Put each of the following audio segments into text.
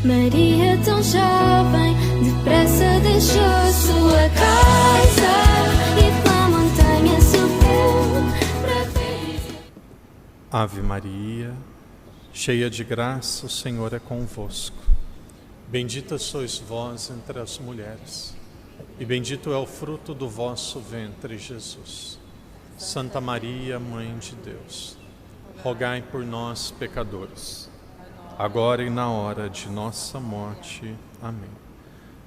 Maria, tão jovem, depressa deixou sua casa e pela montanha subiu para ver. Ave Maria, cheia de graça, o Senhor é convosco. Bendita sois vós entre as mulheres, e bendito é o fruto do vosso ventre, Jesus. Santa Maria, Mãe de Deus, rogai por nós, pecadores, agora e na hora de nossa morte. Amém.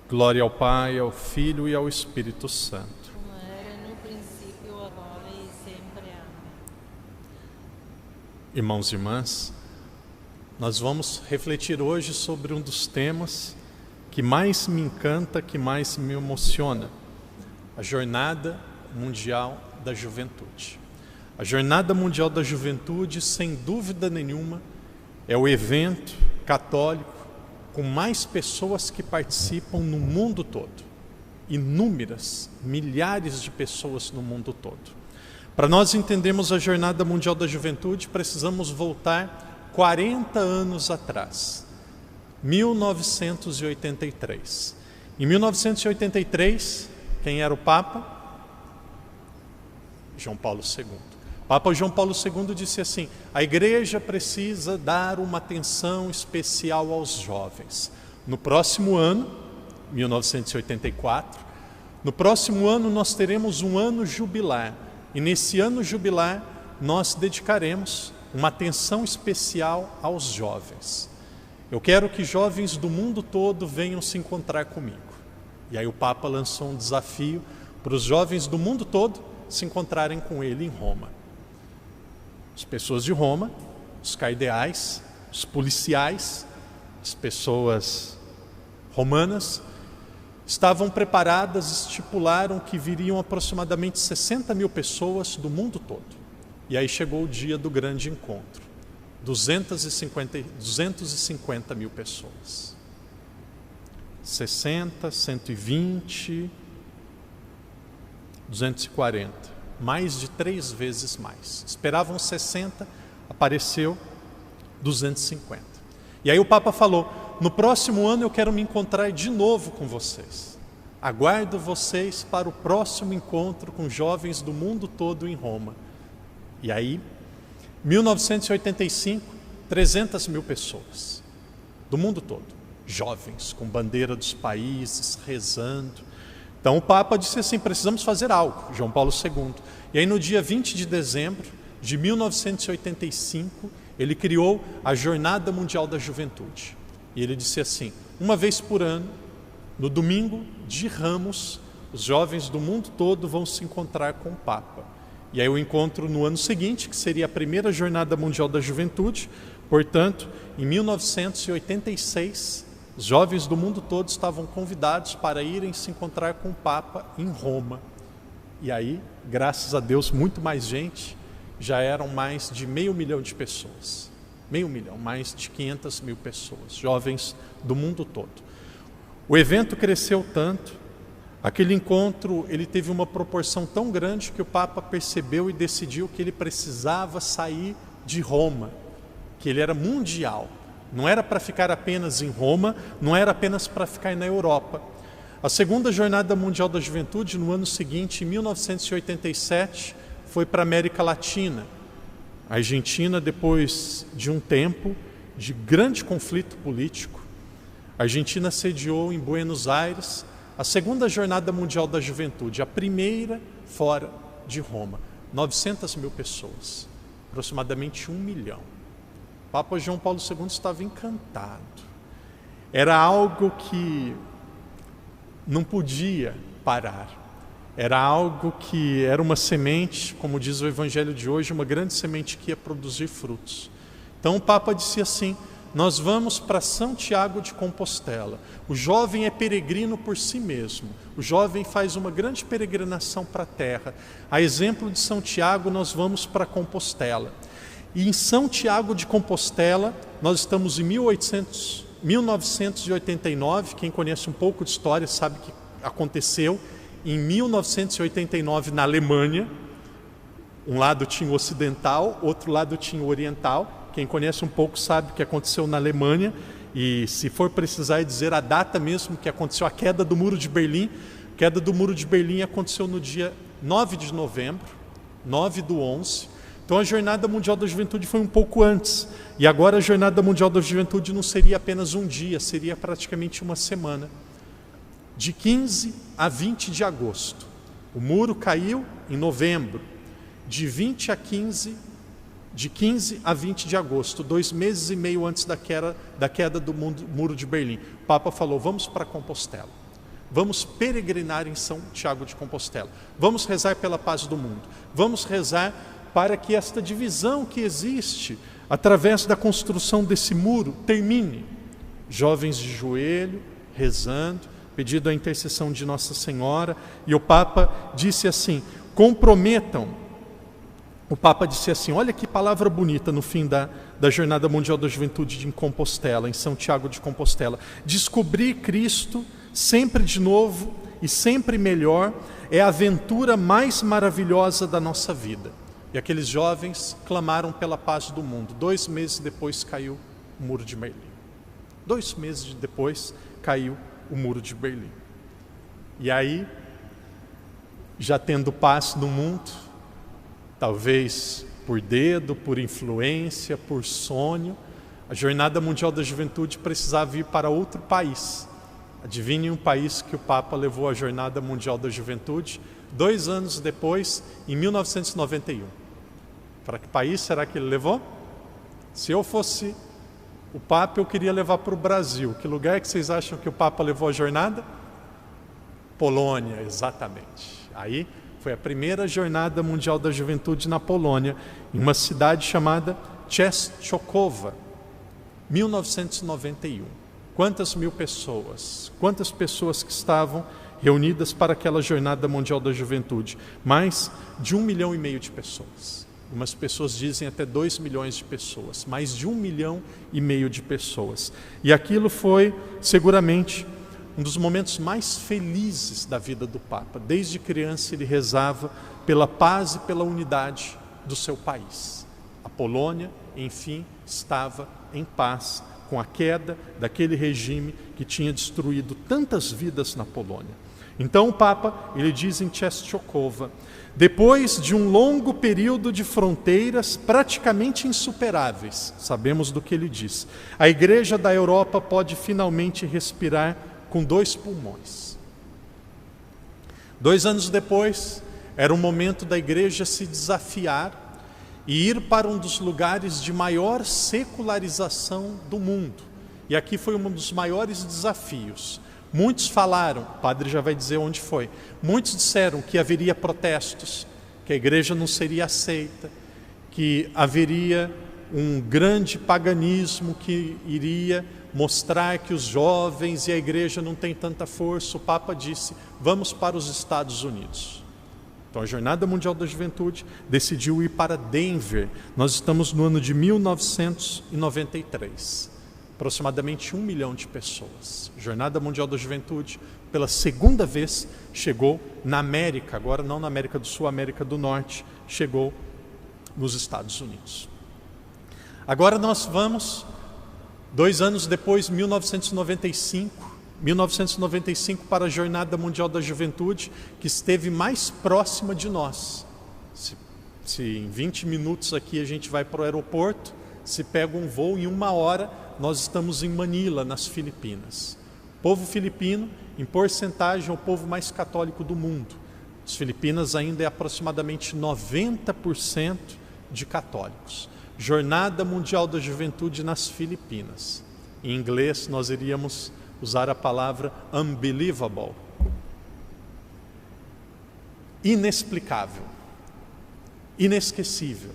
Glória ao Pai, ao Filho e ao Espírito Santo. Como era no princípio, agora e sempre. Amém. Irmãos e irmãs, nós vamos refletir hoje sobre um dos temas que mais me encanta, que mais me emociona: a Jornada Mundial da Juventude. A Jornada Mundial da Juventude, sem dúvida nenhuma, é o evento católico com mais pessoas que participam no mundo todo. Inúmeras, milhares de pessoas no mundo todo. Para nós entendermos a Jornada Mundial da Juventude, precisamos voltar 40 anos atrás, 1983. Em 1983, quem era o Papa? João Paulo II. Papa João Paulo II disse assim: a igreja precisa dar uma atenção especial aos jovens. No próximo ano, 1984, no próximo ano nós teremos um ano jubilar. E nesse ano jubilar nós dedicaremos uma atenção especial aos jovens. Eu quero que jovens do mundo todo venham se encontrar comigo. E aí o Papa lançou um desafio para os jovens do mundo todo se encontrarem com ele em Roma. As pessoas de Roma, os cardeais, os policiais, as pessoas romanas estavam preparadas, estipularam que viriam aproximadamente 60 mil pessoas do mundo todo. E aí chegou o dia do grande encontro. 250 mil pessoas. 60, 120, 240. Mais de 3 vezes mais. Esperavam 60, apareceu 250. E aí o Papa falou: no próximo ano eu quero me encontrar de novo com vocês. Aguardo vocês para o próximo encontro com jovens do mundo todo em Roma. E aí, 1985, 300 mil pessoas do mundo todo, jovens com bandeira dos países, rezando. Então o Papa disse assim: precisamos fazer algo, João Paulo II. E aí no dia 20 de dezembro de 1985, ele criou a Jornada Mundial da Juventude. E ele disse assim: uma vez por ano, no domingo de Ramos, os jovens do mundo todo vão se encontrar com o Papa. E aí o encontro no ano seguinte, que seria a primeira Jornada Mundial da Juventude, portanto, em 1986, os jovens do mundo todo estavam convidados para irem se encontrar com o Papa em Roma. E aí, graças a Deus, muito mais gente, já eram mais de 500 mil de pessoas. 500 mil, mais de 500 mil pessoas, jovens do mundo todo. O evento cresceu tanto, aquele encontro ele teve uma proporção tão grande que o Papa percebeu e decidiu que ele precisava sair de Roma, que ele era mundial. Não era para ficar apenas em Roma, não era apenas para ficar na Europa. A segunda Jornada Mundial da Juventude, no ano seguinte, em 1987, foi para a América Latina. A Argentina, depois de um tempo de grande conflito político, a Argentina sediou em Buenos Aires a segunda Jornada Mundial da Juventude, a primeira fora de Roma. 900 mil pessoas, aproximadamente 1 milhão. O Papa João Paulo II estava encantado. Era algo que não podia parar. Era algo que era uma semente, como diz o Evangelho de hoje, uma grande semente que ia produzir frutos. Então o Papa disse assim: nós vamos para Santiago de Compostela. O jovem é peregrino por si mesmo. O jovem faz uma grande peregrinação para a terra. A exemplo de Santiago, nós vamos para Compostela. E em Santiago de Compostela, nós estamos em 1989, quem conhece um pouco de história sabe que aconteceu em 1989 na Alemanha. Um lado tinha o ocidental, outro lado tinha o oriental. Quem conhece um pouco sabe o que aconteceu na Alemanha. e se for precisar dizer a data mesmo que aconteceu a queda do Muro de Berlim, a queda do Muro de Berlim aconteceu no dia 9 de novembro, 9/11. Então a Jornada Mundial da Juventude foi um pouco antes. E agora a Jornada Mundial da Juventude não seria apenas um dia, seria praticamente uma semana. De 15 a 20 de agosto. O muro caiu em novembro. De 15 a 20 de agosto, 2 meses e meio antes da queda do Muro de Berlim. O Papa falou, vamos para Compostela. Vamos peregrinar em São Tiago de Compostela. Vamos rezar pela paz do mundo. Vamos rezar para que esta divisão que existe através da construção desse muro termine. Jovens de joelho, rezando, pedindo a intercessão de Nossa Senhora. E o Papa disse assim, comprometam. O Papa disse assim, olha que palavra bonita no fim da Jornada Mundial da Juventude em Compostela, em São Tiago de Compostela. Descobrir Cristo sempre de novo e sempre melhor é a aventura mais maravilhosa da nossa vida. E aqueles jovens clamaram pela paz do mundo. 2 meses depois caiu o Muro de Berlim. 2 meses depois caiu o Muro de Berlim. E aí, já tendo paz no mundo, talvez por dedo, por influência, por sonho, a Jornada Mundial da Juventude precisava ir para outro país. Adivinhem um país que o Papa levou a Jornada Mundial da Juventude 2 anos depois, em 1991. Para que país será que ele levou? Se eu fosse o Papa, eu queria levar para o Brasil. Que lugar que vocês acham que o Papa levou a jornada? Polônia, exatamente. Aí foi a primeira Jornada Mundial da Juventude na Polônia, em uma cidade chamada Częstochowa, 1991. Quantas mil pessoas? Quantas pessoas que estavam reunidas para aquela Jornada Mundial da Juventude? Mais de 1,5 milhão de pessoas. Umas pessoas dizem até 2 milhões de pessoas, mais de 1,5 milhão de pessoas. E aquilo foi, seguramente, um dos momentos mais felizes da vida do Papa. Desde criança ele rezava pela paz e pela unidade do seu país. A Polônia, enfim, estava em paz com a queda daquele regime que tinha destruído tantas vidas na Polônia. Então o Papa, ele diz em Częstochowa, depois de um longo período de fronteiras praticamente insuperáveis, sabemos do que ele diz, a Igreja da Europa pode finalmente respirar com 2 pulmões. 2 anos depois, era o momento da Igreja se desafiar e ir para um dos lugares de maior secularização do mundo. E aqui foi um dos maiores desafios. Muitos falaram, o padre já vai dizer onde foi, muitos disseram que haveria protestos, que a igreja não seria aceita, que haveria um grande paganismo que iria mostrar que os jovens e a igreja não têm tanta força. O Papa disse, vamos para os Estados Unidos. Então a Jornada Mundial da Juventude decidiu ir para Denver. Nós estamos no ano de 1993. Aproximadamente 1 milhão de pessoas. Jornada Mundial da Juventude, pela segunda vez, chegou na América, agora não na América do Sul, América do Norte, chegou nos Estados Unidos. Agora nós vamos, 2 anos depois, 1995 para a Jornada Mundial da Juventude, que esteve mais próxima de nós. Se em 20 minutos aqui a gente vai para o aeroporto, se pega um voo em 1 hora, nós estamos em Manila, nas Filipinas. O povo filipino, em porcentagem, é o povo mais católico do mundo. As Filipinas ainda é aproximadamente 90% de católicos. Jornada Mundial da Juventude nas Filipinas. Em inglês, nós iríamos usar a palavra unbelievable. Inexplicável. Inesquecível.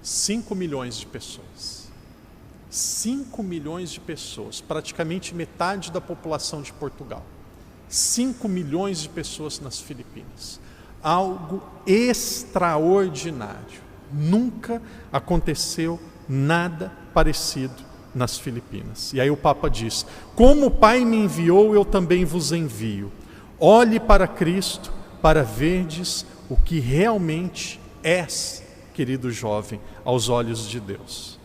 5 milhões de pessoas. 5 milhões de pessoas, praticamente metade da população de Portugal. 5 milhões de pessoas nas Filipinas. Algo extraordinário. Nunca aconteceu nada parecido nas Filipinas. E aí o Papa diz, como o Pai me enviou, eu também vos envio. Olhe para Cristo, para verdes o que realmente és, querido jovem, aos olhos de Deus.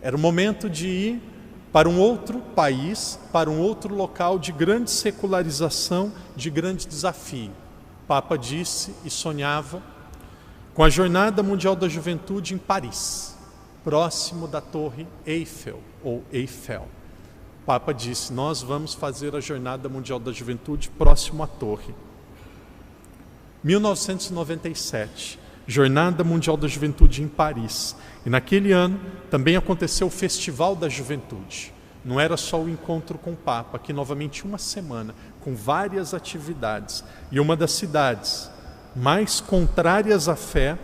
Era o momento de ir para um outro país, para um outro local de grande secularização, de grande desafio. O Papa disse e sonhava com a Jornada Mundial da Juventude em Paris, próximo da Torre Eiffel, ou Eiffel. O Papa disse, nós vamos fazer a Jornada Mundial da Juventude próximo à Torre. 1997, Jornada Mundial da Juventude em Paris. E naquele ano também aconteceu o Festival da Juventude. Não era só o encontro com o Papa, aqui novamente uma semana, com várias atividades. E uma das cidades mais contrárias à fé,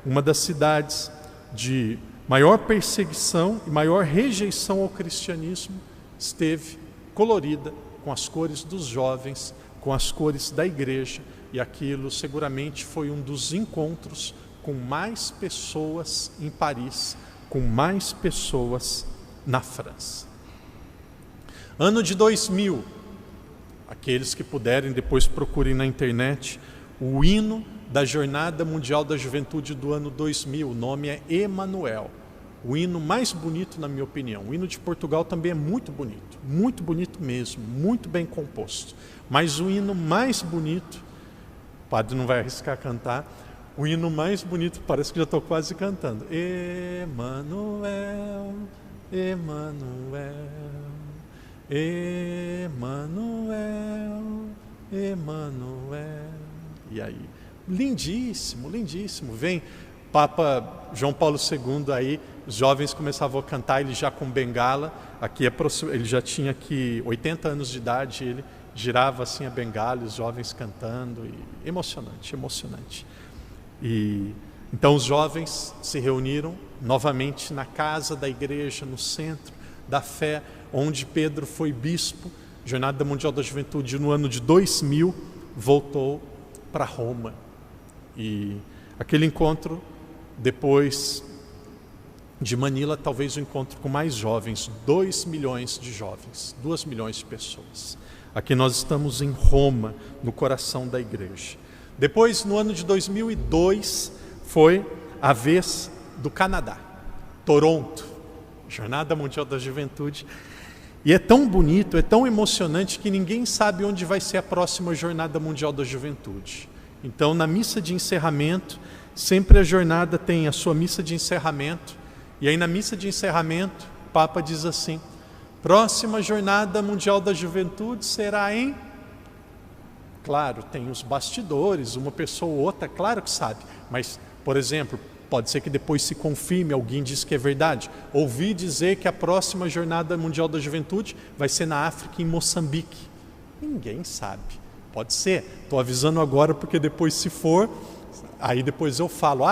uma das cidades de maior perseguição e maior rejeição ao cristianismo, esteve colorida com as cores dos jovens, com as cores da igreja, e aquilo seguramente foi um dos encontros com mais pessoas em Paris, com mais pessoas na França. Ano de 2000, aqueles que puderem depois procurem na internet, o hino da Jornada Mundial da Juventude do ano 2000, o nome é Emmanuel. O hino mais bonito, na minha opinião. O hino de Portugal também é muito bonito mesmo, muito bem composto. Mas o hino mais bonito, o padre não vai arriscar cantar, o hino mais bonito, parece que já estou quase cantando. Emmanuel, Emmanuel, Emmanuel, Emmanuel. E aí, lindíssimo, lindíssimo. Vem Papa João Paulo II aí, os jovens começavam a cantar, ele já com bengala, ele já tinha aqui 80 anos de idade, ele girava assim a bengala, os jovens cantando, e emocionante, emocionante. E então os jovens se reuniram novamente na casa da igreja, no centro da fé, onde Pedro foi bispo. Jornada Mundial da Juventude no ano de 2000 voltou para Roma. E aquele encontro, depois de Manila, talvez o encontro com mais jovens, 2 milhões de jovens, 2 milhões de pessoas. Aqui nós estamos em Roma, no coração da igreja. Depois, no ano de 2002, foi a vez do Canadá, Toronto, Jornada Mundial da Juventude. E é tão bonito, é tão emocionante que ninguém sabe onde vai ser a próxima Jornada Mundial da Juventude. Então, na missa de encerramento, sempre a jornada tem a sua missa de encerramento. E aí na missa de encerramento, o Papa diz assim, próxima Jornada Mundial da Juventude será em... Claro, tem os bastidores, uma pessoa ou outra, claro que sabe. Mas, por exemplo, pode ser que depois se confirme, alguém diz que é verdade. Ouvi dizer que a próxima Jornada Mundial da Juventude vai ser na África, em Moçambique. Ninguém sabe. Pode ser. Estou avisando agora porque depois, se for, aí depois eu falo,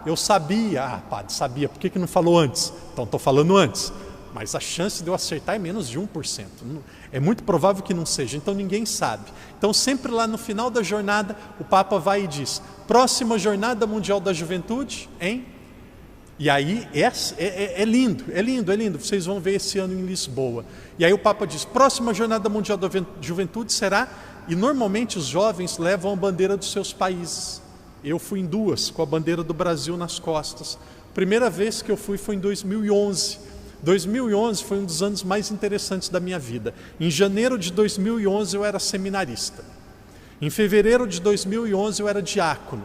eu sabia. Padre, sabia, por que não falou antes? Então estou falando antes. Mas a chance de eu acertar é menos de 1%. É muito provável que não seja, então ninguém sabe. Então sempre lá no final da jornada, o Papa vai e diz, próxima Jornada Mundial da Juventude, hein? E aí é lindo, é lindo, é lindo. Vocês vão ver esse ano em Lisboa. E aí o Papa diz, próxima Jornada Mundial da Juventude será... E normalmente os jovens levam a bandeira dos seus países. Eu fui em 2, com a bandeira do Brasil nas costas. Primeira vez que eu fui foi em 2011. 2011 foi um dos anos mais interessantes da minha vida. Em janeiro de 2011 eu era seminarista. Em fevereiro de 2011 eu era diácono.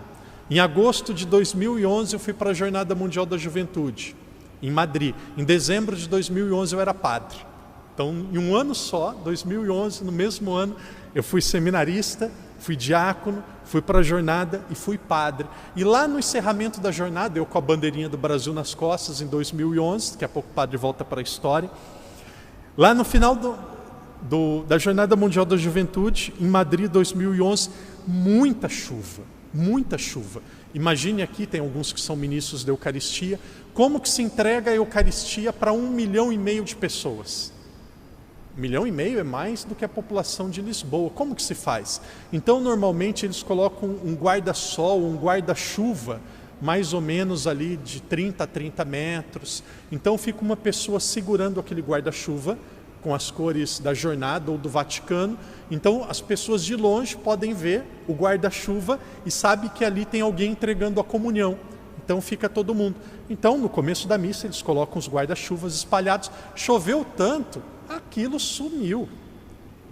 Em agosto de 2011 eu fui para a Jornada Mundial da Juventude, em Madrid. Em dezembro de 2011 eu era padre. Então, em um ano só, 2011, no mesmo ano, eu fui seminarista, fui diácono, fui para a jornada e fui padre. E lá no encerramento da jornada, eu com a bandeirinha do Brasil nas costas, em 2011, daqui a pouco o padre volta para a história. Lá no final da Jornada Mundial da Juventude, em Madrid, 2011, muita chuva, muita chuva. Imagine aqui, tem alguns que são ministros da Eucaristia, como que se entrega a Eucaristia para 1,5 milhão de pessoas. 1,5 milhão é mais do que a população de Lisboa. Como que se faz? Então, normalmente, eles colocam um guarda-sol, um guarda-chuva, mais ou menos ali de 30 a 30 metros. Então, fica uma pessoa segurando aquele guarda-chuva com as cores da jornada ou do Vaticano. Então, as pessoas de longe podem ver o guarda-chuva e sabem que ali tem alguém entregando a comunhão. Então fica todo mundo. Então, no começo da missa, eles colocam os guarda-chuvas espalhados. Choveu tanto, aquilo sumiu.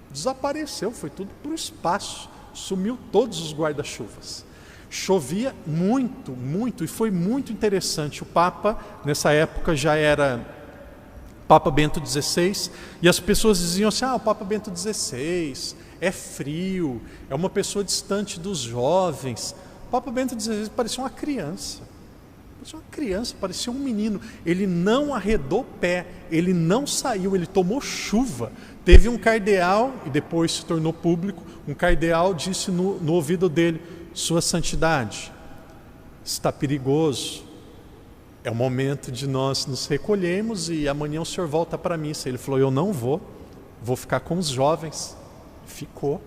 Desapareceu, foi tudo para o espaço. Sumiu todos os guarda-chuvas. Chovia muito, muito, e foi muito interessante. O Papa, nessa época, já era Papa Bento XVI, e as pessoas diziam assim, o Papa Bento XVI é frio, é uma pessoa distante dos jovens. O Papa Bento XVI parecia uma criança. Parecia um menino. Ele não arredou pé, ele não saiu, ele tomou chuva. Teve um cardeal, e depois se tornou público, um cardeal disse no ouvido dele, Sua Santidade, está perigoso, é o momento de nós nos recolhermos e amanhã o senhor volta para a missa. Ele falou, eu não vou ficar com os jovens. Ficou,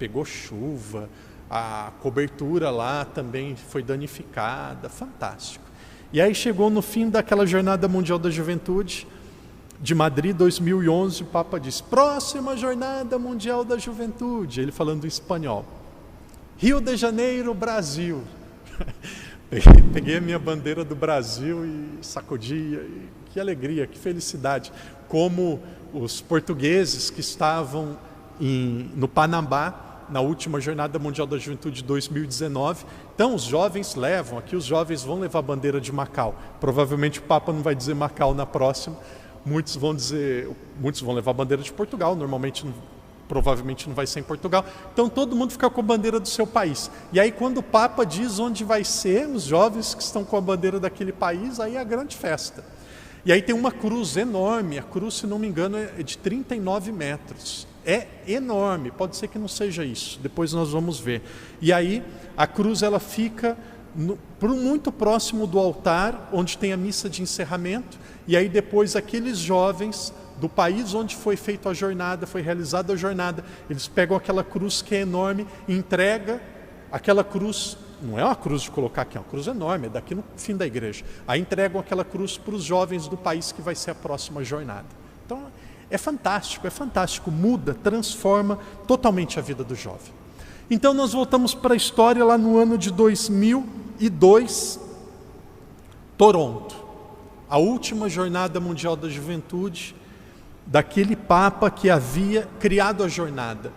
pegou chuva, a cobertura lá também foi danificada, fantástico. E aí chegou no fim daquela Jornada Mundial da Juventude, de Madrid, 2011, o Papa disse, próxima Jornada Mundial da Juventude, ele falando em espanhol, Rio de Janeiro, Brasil. Peguei a minha bandeira do Brasil e sacudia, e que alegria, que felicidade, como os portugueses que estavam no Panamá, na última Jornada Mundial da Juventude de 2019. Então os jovens levam, aqui os jovens vão levar a bandeira de Macau. Provavelmente o Papa não vai dizer Macau na próxima, muitos vão levar a bandeira de Portugal, provavelmente não vai ser em Portugal. Então todo mundo fica com a bandeira do seu país. E aí quando o Papa diz onde vai ser, os jovens que estão com a bandeira daquele país, aí é a grande festa. E aí tem uma cruz enorme, a cruz, se não me engano, é de 39 metros. É enorme, pode ser que não seja isso, depois nós vamos ver. E aí a cruz ela fica muito próximo do altar, onde tem a missa de encerramento, e aí depois aqueles jovens do país onde foi feita a jornada, foi realizada a jornada, eles pegam aquela cruz que é enorme e entrega aquela cruz, não é uma cruz de colocar aqui, é uma cruz enorme, é daqui no fim da igreja. Aí entregam aquela cruz para os jovens do país que vai ser a próxima jornada. Então é fantástico, muda, transforma totalmente a vida do jovem. Então nós voltamos para a história lá no ano de 2002, Toronto, a última Jornada Mundial da Juventude, daquele Papa que havia criado a Jornada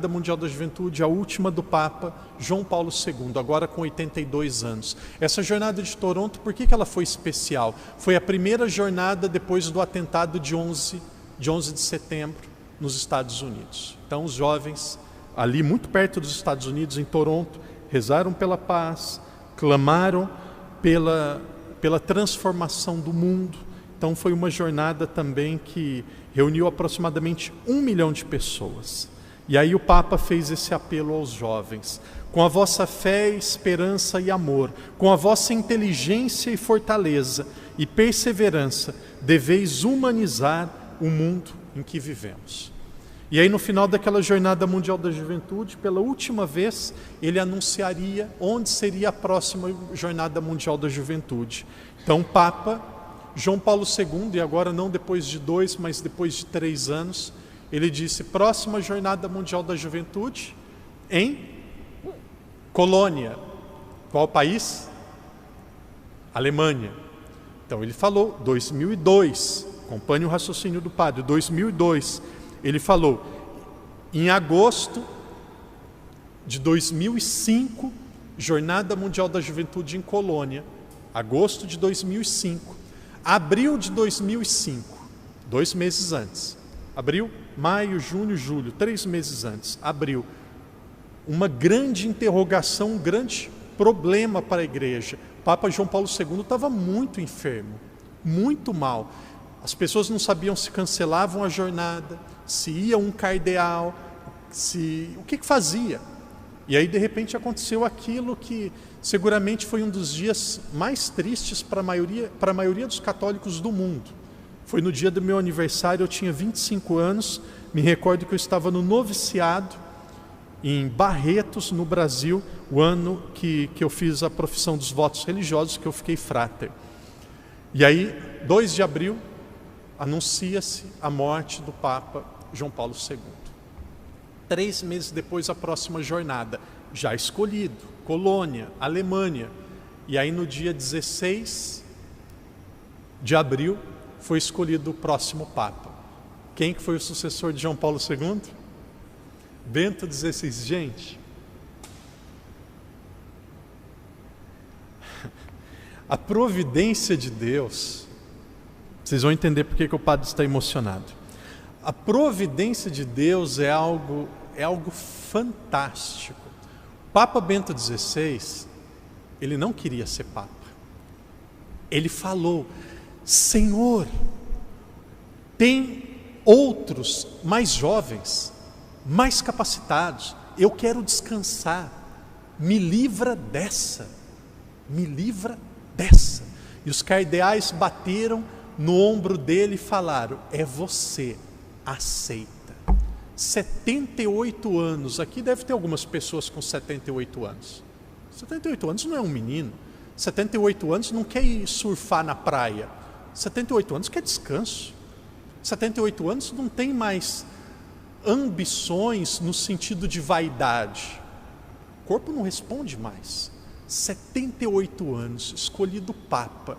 Mundial da Juventude, a última do Papa João Paulo II, agora com 82 anos. Essa jornada de Toronto, por que ela foi especial? Foi a primeira jornada depois do atentado de 11 de setembro nos Estados Unidos. Então os jovens ali muito perto dos Estados Unidos, em Toronto, rezaram pela paz, clamaram pela transformação do mundo. Então foi uma jornada também que reuniu aproximadamente 1 milhão de pessoas. E aí o Papa fez esse apelo aos jovens, com a vossa fé, esperança e amor, com a vossa inteligência e fortaleza e perseverança, deveis humanizar o mundo em que vivemos. E aí no final daquela Jornada Mundial da Juventude, pela última vez, ele anunciaria onde seria a próxima Jornada Mundial da Juventude. Então o Papa João Paulo II, e agora não depois de 2, mas depois de 3 anos, ele disse, próxima Jornada Mundial da Juventude em Colônia. Qual país? Alemanha. Então ele falou, 2002, acompanhe o raciocínio do padre, 2002, ele falou, em agosto de 2005, Jornada Mundial da Juventude em Colônia, agosto de 2005, abril de 2005, 2 meses antes, abril, maio, junho, julho, 3 meses antes, abril, uma grande interrogação, um grande problema para a igreja. O Papa João Paulo II estava muito enfermo, muito mal. As pessoas não sabiam se cancelavam a jornada, se ia um cardeal, o que fazia. E aí de repente aconteceu aquilo que seguramente foi um dos dias mais tristes para a maioria dos católicos do mundo. Foi no dia do meu aniversário, eu tinha 25 anos, me recordo que eu estava no noviciado em Barretos, no Brasil, o ano que eu fiz a profissão dos votos religiosos, que eu fiquei fráter. E aí, 2 de abril, anuncia-se a morte do Papa João Paulo II. 3 meses depois, a próxima jornada, já escolhido, Colônia, Alemanha. E aí no dia 16 de abril foi escolhido o próximo Papa. Quem que foi o sucessor de João Paulo II? Bento XVI. Gente, a providência de Deus, vocês vão entender por que o padre está emocionado. A providência de Deus é algo fantástico. O Papa Bento XVI, ele não queria ser Papa. Ele falou: Senhor, tem outros mais jovens, mais capacitados, eu quero descansar, me livra dessa, me livra dessa. E os cardeais bateram no ombro dele e falaram: é você, aceita. 78 anos, aqui deve ter algumas pessoas com 78 anos. 78 anos não é um menino. 78 anos não quer ir surfar na praia. 78 anos quer descanso. 78 anos não tem mais ambições no sentido de vaidade. O corpo não responde mais. 78 anos, escolhido Papa.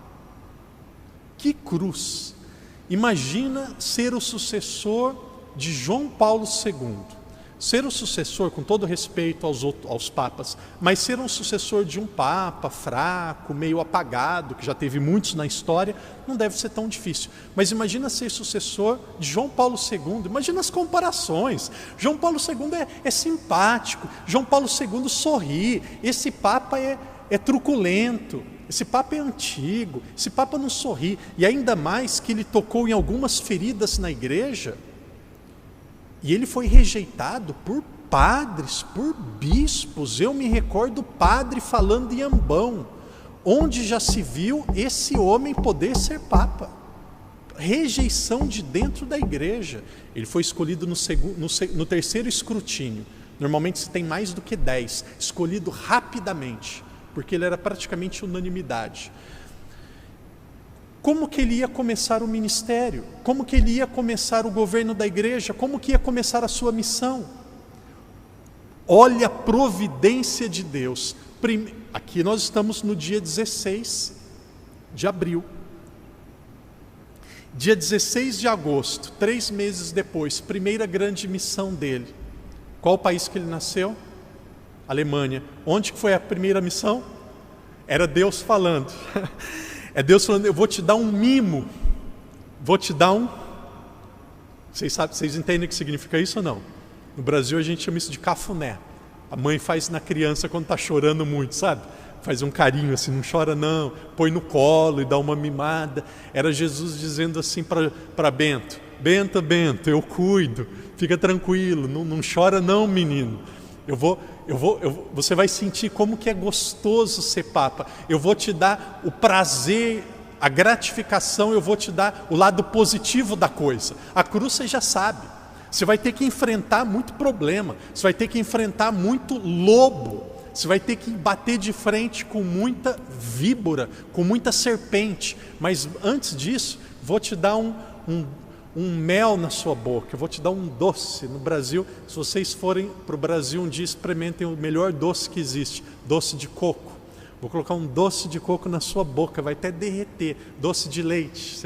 Que cruz! Imagina ser o sucessor de João Paulo II. Ser o sucessor, com todo respeito aos papas, mas ser um sucessor de um papa fraco, meio apagado, que já teve muitos na história, não deve ser tão difícil. Mas imagina ser sucessor de João Paulo II, imagina as comparações. João Paulo II é simpático, João Paulo II sorri, esse papa é truculento, esse papa é antigo, esse papa não sorri, e ainda mais que ele tocou em algumas feridas na igreja. E ele foi rejeitado por padres, por bispos. Eu me recordo padre falando em Ambão, onde já se viu esse homem poder ser Papa. Rejeição de dentro da igreja. Ele foi escolhido no terceiro escrutínio. Normalmente se tem mais do que 10. Escolhido rapidamente, porque ele era praticamente unanimidade. Como que ele ia começar o ministério? Como que ele ia começar o governo da igreja? Como que ia começar a sua missão? Olha a providência de Deus. Aqui nós estamos no dia 16 de abril. Dia 16 de agosto, 3 meses depois, primeira grande missão dele. Qual o país que ele nasceu? Alemanha. Onde que foi a primeira missão? Era Deus falando. É Deus falando: eu vou te dar um mimo, vou te dar um... Vocês entendem o que significa isso ou não? No Brasil a gente chama isso de cafuné. A mãe faz na criança quando está chorando muito, sabe? Faz um carinho assim, não chora não, põe no colo e dá uma mimada. Era Jesus dizendo assim para Bento: Bento, eu cuido, fica tranquilo, não chora não, menino. Você vai sentir como que é gostoso ser Papa. Eu vou te dar o prazer, a gratificação, eu vou te dar o lado positivo da coisa. A cruz você já sabe. Você vai ter que enfrentar muito problema, você vai ter que enfrentar muito lobo, você vai ter que bater de frente com muita víbora, com muita serpente. Mas antes disso, vou te dar um mel na sua boca, eu vou te dar um doce. No Brasil, se vocês forem para o Brasil um dia, experimentem o melhor doce que existe, doce de coco. Vou colocar um doce de coco na sua boca, vai até derreter, doce de leite,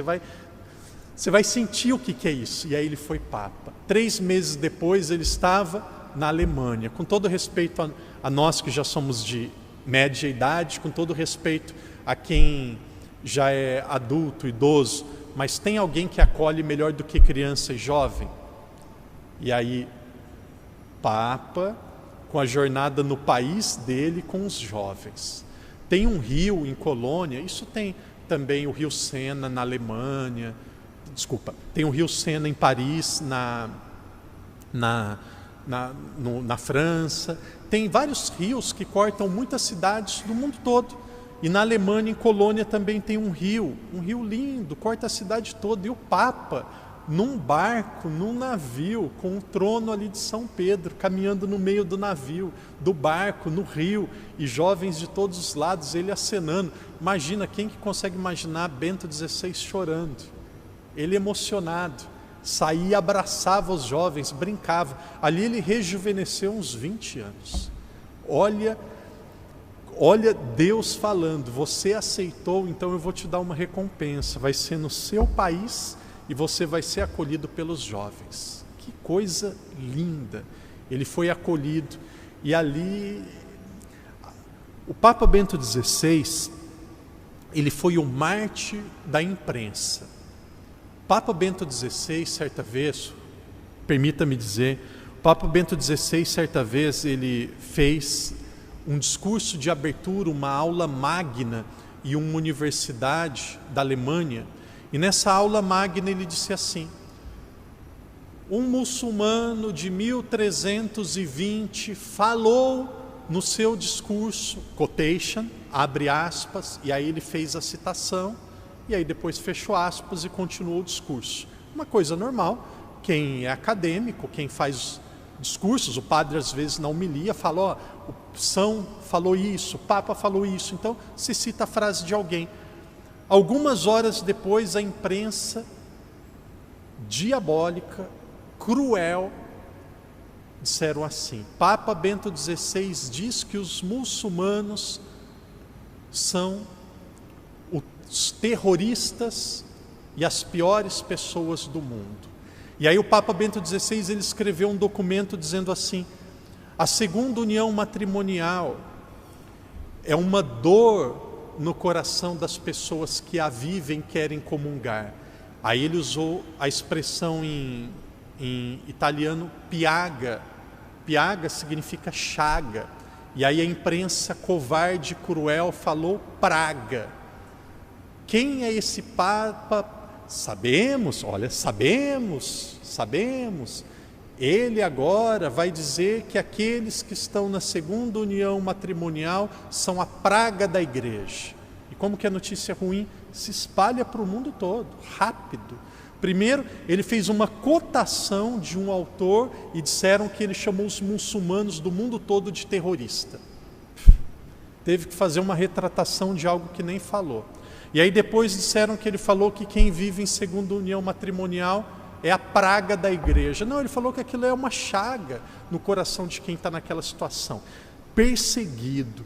você vai sentir o que é isso. E aí ele foi Papa. 3 meses depois ele estava na Alemanha. Com todo respeito a nós que já somos de média idade, com todo respeito a quem já é adulto, idoso, mas tem alguém que acolhe melhor do que criança e jovem? E aí, Papa, com a jornada no país dele com os jovens. Tem um rio em Colônia, isso tem também o rio Sena na Alemanha, tem o rio Sena em Paris, na França. Tem vários rios que cortam muitas cidades do mundo todo. E na Alemanha, em Colônia, também tem um rio lindo, corta a cidade toda. E o Papa, num barco, num navio, com o trono ali de São Pedro, caminhando no meio do navio, do barco, no rio, e jovens de todos os lados, ele acenando. Imagina, quem que consegue imaginar Bento XVI chorando? Ele emocionado, saía e abraçava os jovens, brincava. Ali ele rejuvenesceu uns 20 anos. Olha olha Deus falando, você aceitou, então eu vou te dar uma recompensa, vai ser no seu país e você vai ser acolhido pelos jovens. Que coisa linda! Ele foi acolhido, e ali o Papa Bento XVI, ele foi o mártir da imprensa. Papa Bento XVI, certa vez, permita-me dizer, o Papa Bento XVI, certa vez, ele fez um discurso de abertura, uma aula magna em uma universidade da Alemanha, e nessa aula magna ele disse assim: um muçulmano de 1320 falou no seu discurso, quotation, abre aspas, e aí ele fez a citação, e aí depois fechou aspas e continuou o discurso. Uma coisa normal, quem é acadêmico, quem faz discursos, o padre às vezes na homilia fala, ó, o São falou isso, o Papa falou isso, então se cita a frase de alguém. Algumas horas depois a imprensa diabólica, cruel, disseram assim: Papa Bento XVI diz que os muçulmanos são os terroristas e as piores pessoas do mundo. E aí o Papa Bento XVI ele escreveu um documento dizendo assim: a segunda união matrimonial é uma dor no coração das pessoas que a vivem, querem comungar. Aí ele usou a expressão em italiano piaga. Piaga significa chaga. E aí a imprensa covarde e cruel falou praga. Quem é esse Papa? Sabemos, olha, sabemos. Ele agora vai dizer que aqueles que estão na segunda união matrimonial são a praga da igreja. E como que a notícia ruim se espalha para o mundo todo, rápido. Primeiro, ele fez uma cotação de um autor e disseram que ele chamou os muçulmanos do mundo todo de terrorista. Teve que fazer uma retratação de algo que nem falou. E aí depois disseram que ele falou que quem vive em segunda união matrimonial é a praga da igreja. Não, ele falou que aquilo é uma chaga no coração de quem está naquela situação. Perseguido,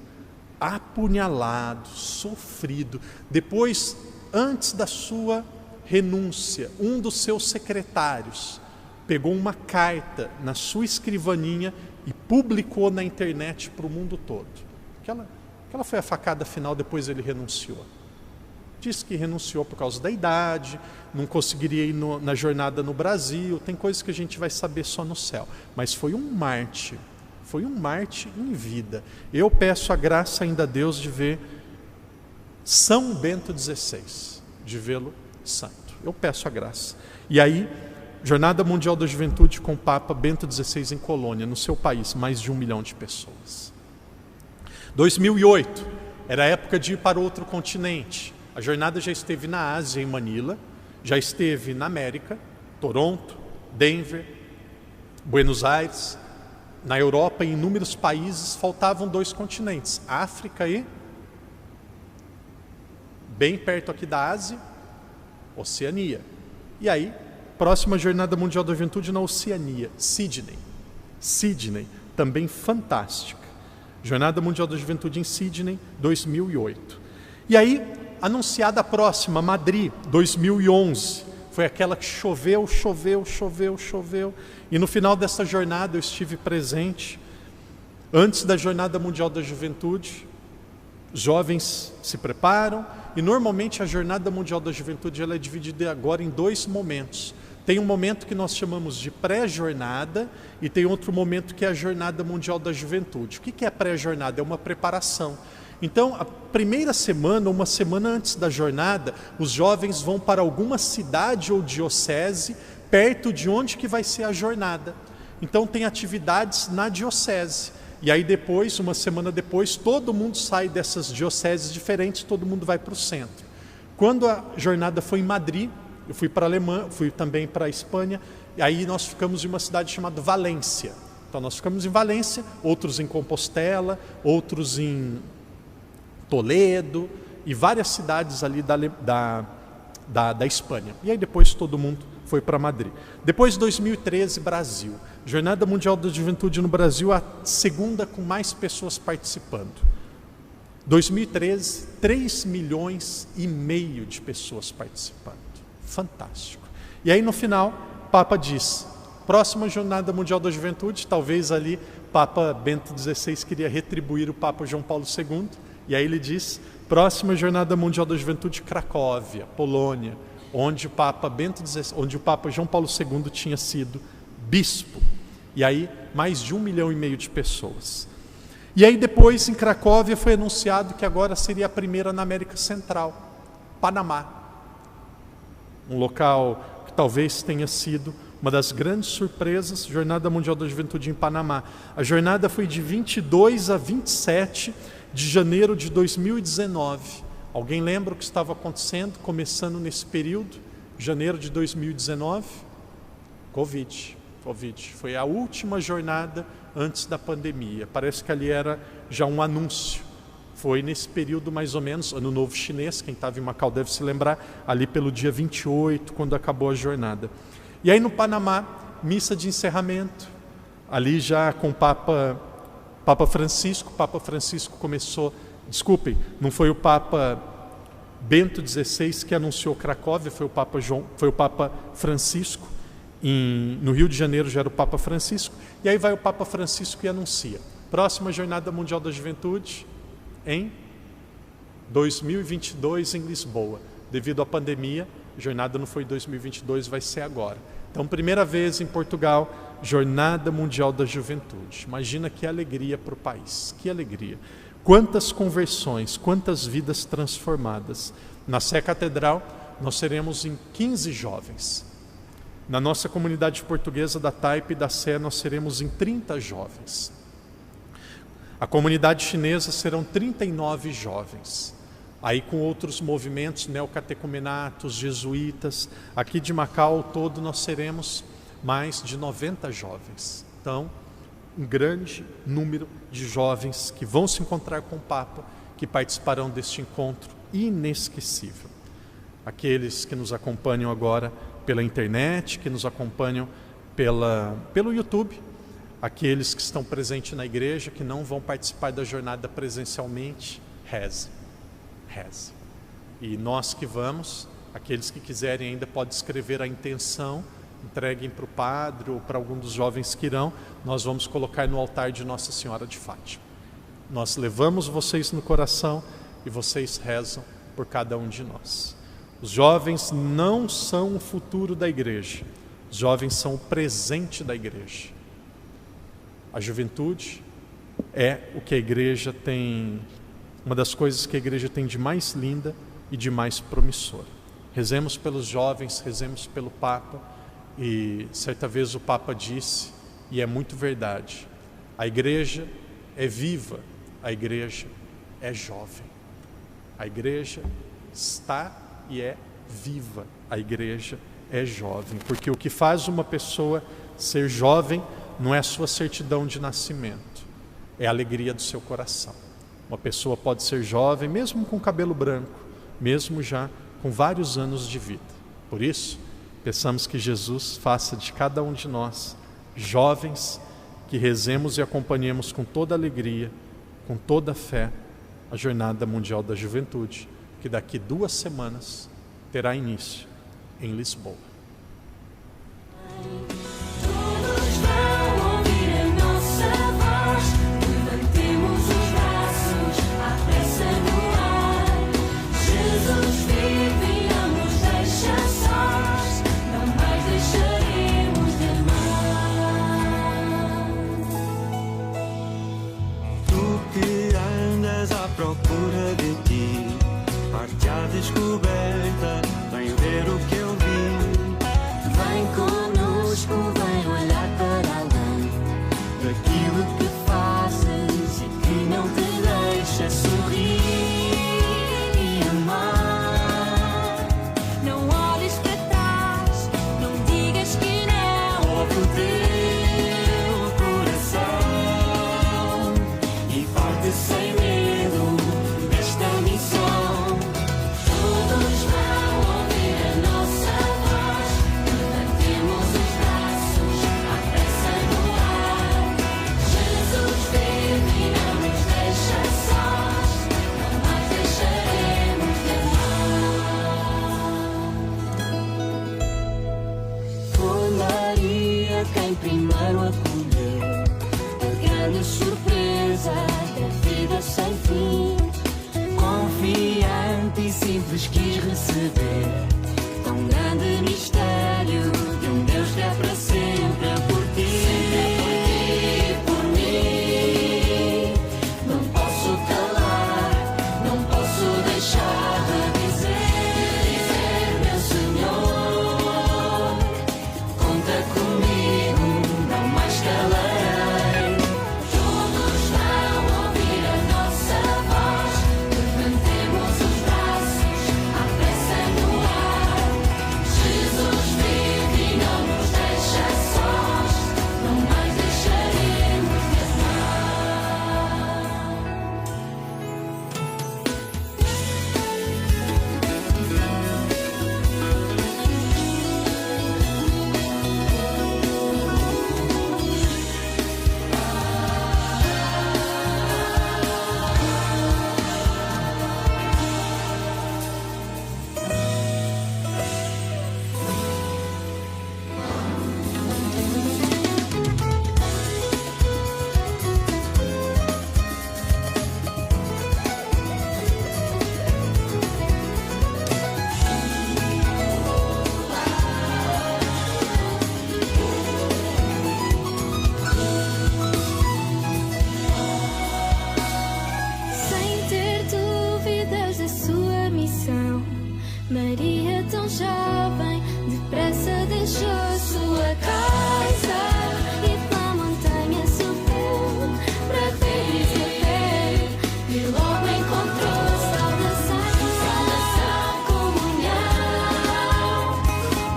apunhalado, sofrido. Depois, antes da sua renúncia, um dos seus secretários pegou uma carta na sua escrivaninha e publicou na internet para o mundo todo. Aquela foi a facada final, depois ele renunciou. Disse que renunciou por causa da idade, não conseguiria ir na jornada no Brasil, tem coisas que a gente vai saber só no céu. Mas foi um mártir em vida. Eu peço a graça ainda a Deus de ver São Bento XVI, de vê-lo santo. Eu peço a graça. E aí, Jornada Mundial da Juventude com o Papa Bento XVI em Colônia, no seu país, mais de 1 milhão de pessoas. 2008, era a época de ir para outro continente. A jornada já esteve na Ásia, em Manila, já esteve na América, Toronto, Denver, Buenos Aires, na Europa, em inúmeros países. Faltavam 2 continentes, África e, bem perto aqui da Ásia, Oceania. E aí, próxima Jornada Mundial da Juventude na Oceania, Sydney, também fantástica. Jornada Mundial da Juventude em Sydney, 2008. E aí, anunciada a próxima, Madrid, 2011. Foi aquela que choveu. E no final dessa jornada eu estive presente. Antes da Jornada Mundial da Juventude, jovens se preparam. E normalmente a Jornada Mundial da Juventude ela é dividida agora em 2 momentos. Tem um momento que nós chamamos de pré-jornada e tem outro momento que é a Jornada Mundial da Juventude. O que é pré-jornada? É uma preparação. Então, a primeira semana, uma semana antes da jornada, os jovens vão para alguma cidade ou diocese perto de onde que vai ser a jornada. Então, tem atividades na diocese. E aí depois, uma semana depois, todo mundo sai dessas dioceses diferentes, todo mundo vai para o centro. Quando a jornada foi em Madrid, eu fui para a Alemanha, fui também para a Espanha, e aí nós ficamos em uma cidade chamada Valência. Então nós ficamos em Valência, outros em Compostela, outros em Toledo, e várias cidades ali da Espanha. E aí depois todo mundo foi para Madrid. Depois, 2013, Brasil. Jornada Mundial da Juventude no Brasil, a segunda com mais pessoas participando. 2013, 3,5 milhões de pessoas participando. Fantástico. E aí no final, o Papa diz, próxima Jornada Mundial da Juventude, talvez ali Papa Bento XVI queria retribuir o Papa João Paulo II, e aí ele diz, próxima Jornada Mundial da Juventude, Cracóvia, Polônia, onde o Papa João Paulo II tinha sido bispo. E aí mais de 1,5 milhão de pessoas. E aí depois em Cracóvia foi anunciado que agora seria a primeira na América Central, Panamá. Um local que talvez tenha sido uma das grandes surpresas, Jornada Mundial da Juventude em Panamá. A jornada foi de 22 a 27 de janeiro de 2019. Alguém lembra o que estava acontecendo, começando nesse período, janeiro de 2019? Covid. Foi a última jornada antes da pandemia. Parece que ali era já um anúncio. Foi nesse período mais ou menos, Ano Novo Chinês, quem estava em Macau deve se lembrar, ali pelo dia 28, quando acabou a jornada. E aí no Panamá, missa de encerramento, ali já com o Papa Francisco. O Papa Francisco começou, desculpem, não foi o Papa Bento XVI que anunciou Cracóvia, foi o Papa Francisco. No Rio de Janeiro já era o Papa Francisco. E aí vai o Papa Francisco e anuncia, próxima Jornada Mundial da Juventude em 2022 em Lisboa. Devido à pandemia, a jornada não foi em 2022, vai ser agora. Então, primeira vez em Portugal, Jornada Mundial da Juventude. Imagina que alegria para o país, que alegria. Quantas conversões, quantas vidas transformadas. Na Sé Catedral, nós seremos em 15 jovens. Na nossa comunidade portuguesa da Taipa e da Sé, nós seremos em 30 jovens. A comunidade chinesa serão 39 jovens. Aí com outros movimentos, neocatecumenatos, jesuítas. Aqui de Macau, todo nós seremos mais de 90 jovens. Então, um grande número de jovens que vão se encontrar com o Papa, que participarão deste encontro inesquecível. Aqueles que nos acompanham agora pela internet, que nos acompanham pelo YouTube, aqueles que estão presentes na igreja, que não vão participar da jornada presencialmente, reze. E nós que vamos, aqueles que quiserem ainda podem escrever a intenção, entreguem para o padre ou para algum dos jovens que irão, nós vamos colocar no altar de Nossa Senhora de Fátima. Nós levamos vocês no coração e vocês rezam por cada um de nós. Os jovens não são o futuro da igreja, os jovens são o presente da igreja. A juventude é o que a igreja tem, uma das coisas que a igreja tem de mais linda e de mais promissora. Rezemos pelos jovens, rezemos pelo Papa. E certa vez o Papa disse, e é muito verdade, a igreja é viva, a igreja é jovem. A igreja está e é viva, a igreja é jovem. Porque o que faz uma pessoa ser jovem não é a sua certidão de nascimento, é a alegria do seu coração. Uma pessoa pode ser jovem mesmo com cabelo branco, mesmo já com vários anos de vida. Por isso, peçamos que Jesus faça de cada um de nós jovens que rezemos e acompanhemos com toda alegria, com toda fé, a Jornada Mundial da Juventude, que daqui 2 semanas terá início em Lisboa. Todos vão ouvir a nossa voz, levantemos os braços à pressa no ar. Jesus vive e não nos deixa sós, não mais deixaremos de amar. Tu que andas à procura de ti, parte à descoberta, vem ver o que eu vi. Vem conosco, vem olhar para além Daquilo que fazes e que não te deixa sorrir e amar. Não olhes para trás, não digas que não. ouve o teu coração e parte sem medo desta missão. Todos vão glória sem fim. Confiante e simples quis receber tão grande mistério de um Deus que é para sempre por ti. Por mim, não posso calar, não posso deixar de dizer, meu Senhor, conta comigo, não mais calarei. Todos vão ouvir a nossa voz, levantemos os braços, à pressa no ar. Jesus vive e não nos deixa sós, não mais deixaremos de amar. Sem ter dúvidas da sua missão, Maria, tão jovem, depressa deixou sua casa e pela montanha subiu para ver Isabel, e logo encontrou salvação, comunhão.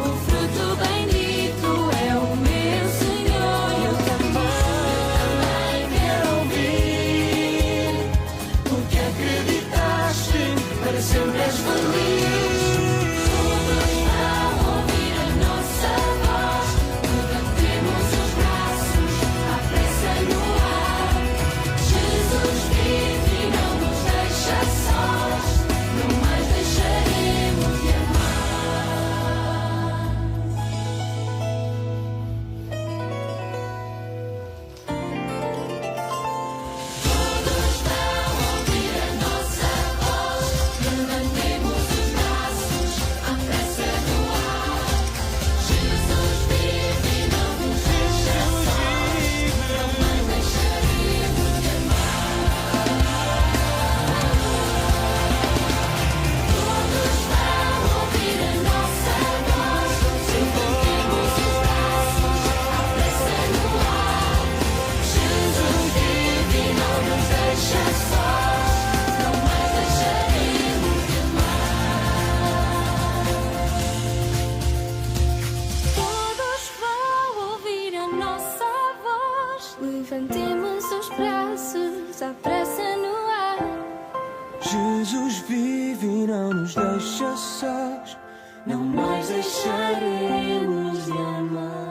O fruto bendito é o meu Senhor, eu também quero ouvir. Porque acreditaste, para sempre és feliz. Todos vão ouvir a nossa voz, levantemos os braços, à pressa no ar. Jesus vive e não nos deixa sós, não mais deixaremos de amar. Todos vão ouvir a nossa voz, levantemos os braços, à pressa no ar. Jesus vive e não nos deixa sós, não mais deixaremos de amar. Todos vão ouvir a nossa voz, levantemos os braços, à pressa no ar. Jesus vive e não nos deixa sós, não mais deixaremos de amar. Todos vão ouvir a nossa voz, levantemos os braços, à pressa no ar. Jesus vive e não nos deixa sós, não mais deixaremos de amar.